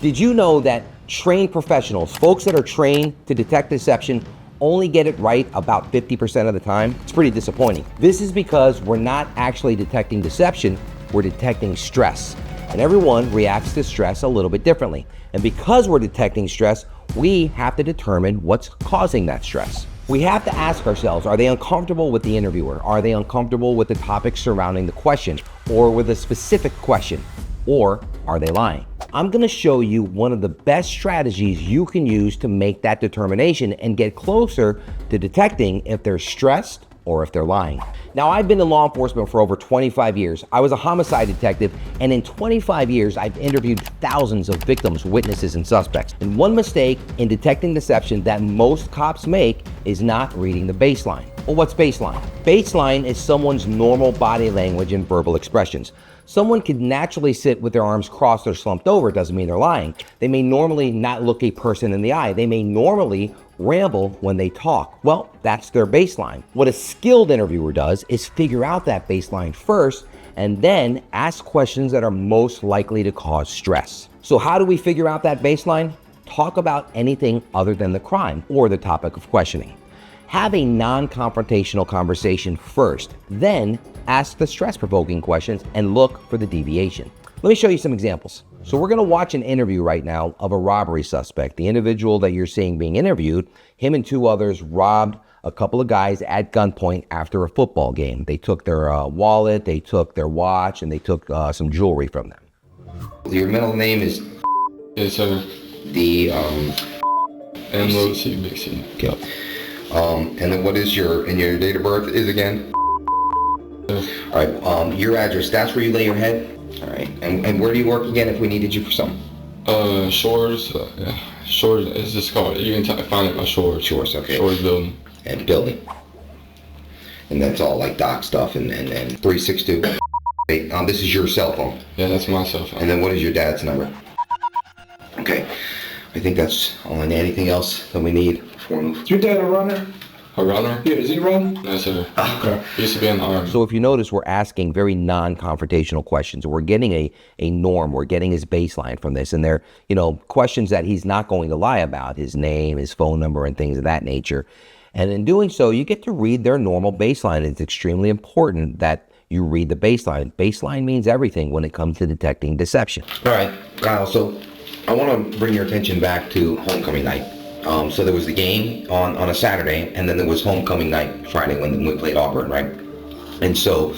Did you know that trained professionals, folks that are trained to detect deception, only get it right about 50% of the time? It's pretty disappointing. This is because we're not actually detecting deception, we're detecting stress. And everyone reacts to stress a little bit differently. And because we're detecting stress, we have to determine what's causing that stress. We have to ask ourselves, are they uncomfortable with the interviewer? Are they uncomfortable with the topics surrounding the question or with a specific question? Or are they lying? I'm gonna show you one of the best strategies you can use to make that determination and get closer to detecting if they're stressed or if they're lying. Now, I've been in law enforcement for over 25 years. I was a homicide detective, and in 25 years, I've interviewed thousands of victims, witnesses, and suspects. And one mistake in detecting deception that most cops make is not reading the baseline. Well, what's baseline? Baseline is someone's normal body language and verbal expressions. Someone could naturally sit with their arms crossed or slumped over, doesn't mean they're lying. They may normally not look a person in the eye. They may normally ramble when they talk. Well, that's their baseline. What a skilled interviewer does is figure out that baseline first and then ask questions that are most likely to cause stress. So how do we figure out that baseline? Talk about anything other than the crime or the topic of questioning. Have a non-confrontational conversation first, then ask the stress-provoking questions and look for the deviation. Let me show you some examples. So we're gonna watch an interview right now of a robbery suspect. The individual that you're seeing being interviewed, him and two others robbed a couple of guys at gunpoint after a football game. They took their wallet, they took their watch, and they took some jewelry from them. Your middle name is? Yes, sir. The M-O-C, Big C. Okay. And then what is your date of birth is again? Yes. All right, your address, that's where you lay your head? All right, and where do you work again if we needed you for something? Shores, yeah. Shores, it's just called, you can find it by Shores. Shores, okay. Shores building. And building. And that's all like doc stuff and 362. This is your cell phone? Yeah, that's my cell phone. And then what is your dad's number? Okay, I think that's all I need. Anything else that we need before we move? Is your dad a runner? A runner? Yeah, does he run? No, sir. Okay. He used to be in the Army. So if you notice, we're asking very non-confrontational questions. We're getting a norm. We're getting his baseline from this. And they're, questions that he's not going to lie about, his name, his phone number, and things of that nature. And in doing so, you get to read their normal baseline. It's extremely important that you read the baseline. Baseline means everything when it comes to detecting deception. All right, Kyle, so I want to bring your attention back to homecoming night. So there was the game on a Saturday, and then there was homecoming night Friday when we played Auburn, right? And so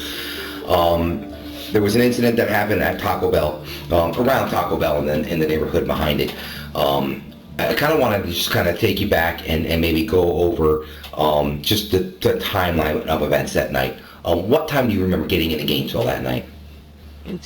there was an incident that happened at Taco Bell, around Taco Bell and then in the neighborhood behind it. I kind of wanted to just kind of take you back and maybe go over just the timeline of events that night. What time do you remember getting in the Gainesville that night? I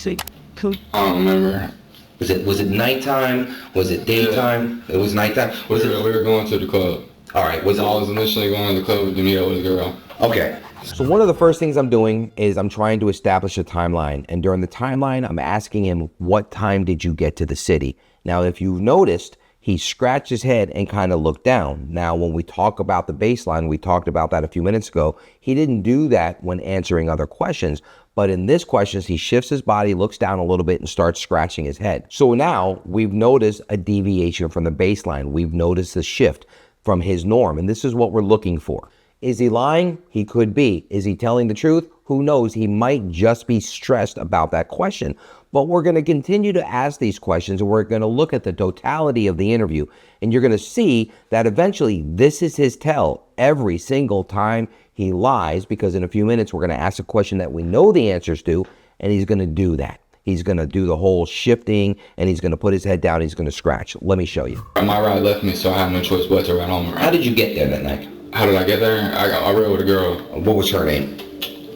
don't remember. Was it nighttime? Was it daytime? Yeah. It was nighttime? We were going to the club. All right. I was initially going to the club to meet up with a girl. Okay. So one of the first things I'm doing is I'm trying to establish a timeline. And during the timeline, I'm asking him, what time did you get to the city? Now, if you've noticed, he scratched his head and kind of looked down. Now, when we talk about the baseline, we talked about that a few minutes ago. He didn't do that when answering other questions. But in this question, he shifts his body, looks down a little bit, and starts scratching his head. So now we've noticed a deviation from the baseline. We've noticed a shift from his norm. And this is what we're looking for. Is he lying? He could be. Is he telling the truth? Who knows? He might just be stressed about that question. But we're going to continue to ask these questions, and we're going to look at the totality of the interview. And you're going to see that eventually this is his tell every single time he lies, because in a few minutes we're going to ask a question that we know the answers to, and he's going to do that. He's going to do the whole shifting, and he's going to put his head down, he's going to scratch. Let me show you. My ride left me, so I had no choice but to ride home. How did you get there that night? How did I get there? I rode with a girl. What was her name?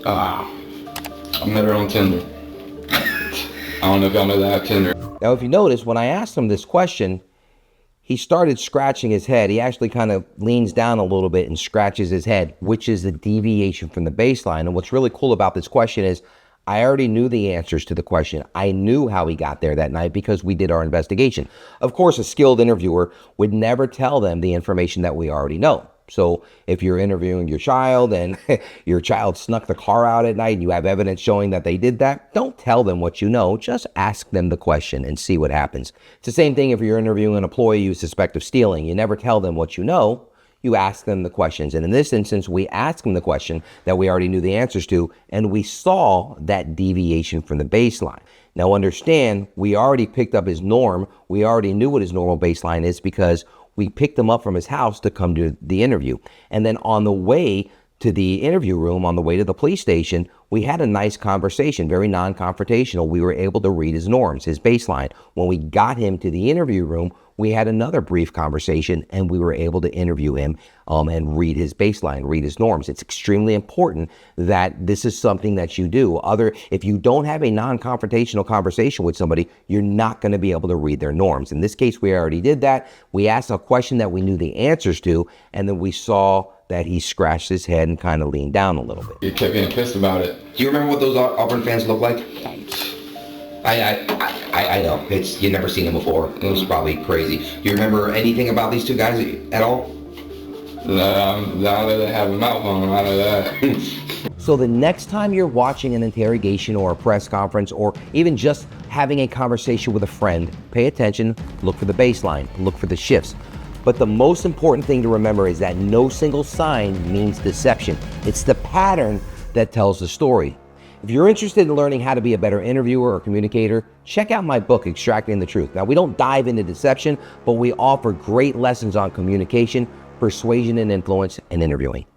I met her on Tinder. I don't know if y'all know that, Tinder. Now, if you notice, when I asked him this question, he started scratching his head. He actually kind of leans down a little bit and scratches his head, which is the deviation from the baseline. And what's really cool about this question is I already knew the answers to the question. I knew how he got there that night because we did our investigation. Of course, a skilled interviewer would never tell them the information that we already know. So if you're interviewing your child and your child snuck the car out at night and you have evidence showing that they did that, don't tell them what you know. Just ask them the question and see what happens. It's the same thing if you're interviewing an employee you suspect of stealing. You never tell them what you know. You ask them the questions. And in this instance, we asked them the question that we already knew the answers to, and we saw that deviation from the baseline. Now understand, we already picked up his norm. We already knew what his normal baseline is because we picked him up from his house to come to the interview. And then on the way to the interview room, on the way to the police station, we had a nice conversation, very non-confrontational. We were able to read his norms, his baseline. When we got him to the interview room, we had another brief conversation and we were able to interview him and read his baseline, read his norms. It's extremely important that this is something that you do. If you don't have a non-confrontational conversation with somebody, you're not going to be able to read their norms. In this case, we already did that. We asked a question that we knew the answers to, and then we saw that he scratched his head and kind of leaned down a little bit. He kept getting pissed about it. Do you remember what those Auburn fans look like? I know. You've never seen them before. It was probably crazy. Do you remember anything about these two guys at all? Now that they have a mouth on them, out of that. So the next time you're watching an interrogation or a press conference or even just having a conversation with a friend, pay attention, look for the baseline, look for the shifts. But the most important thing to remember is that no single sign means deception. It's the pattern that tells the story. If you're interested in learning how to be a better interviewer or communicator, check out my book, Extracting the Truth. Now, we don't dive into deception, but we offer great lessons on communication, persuasion and influence, and interviewing.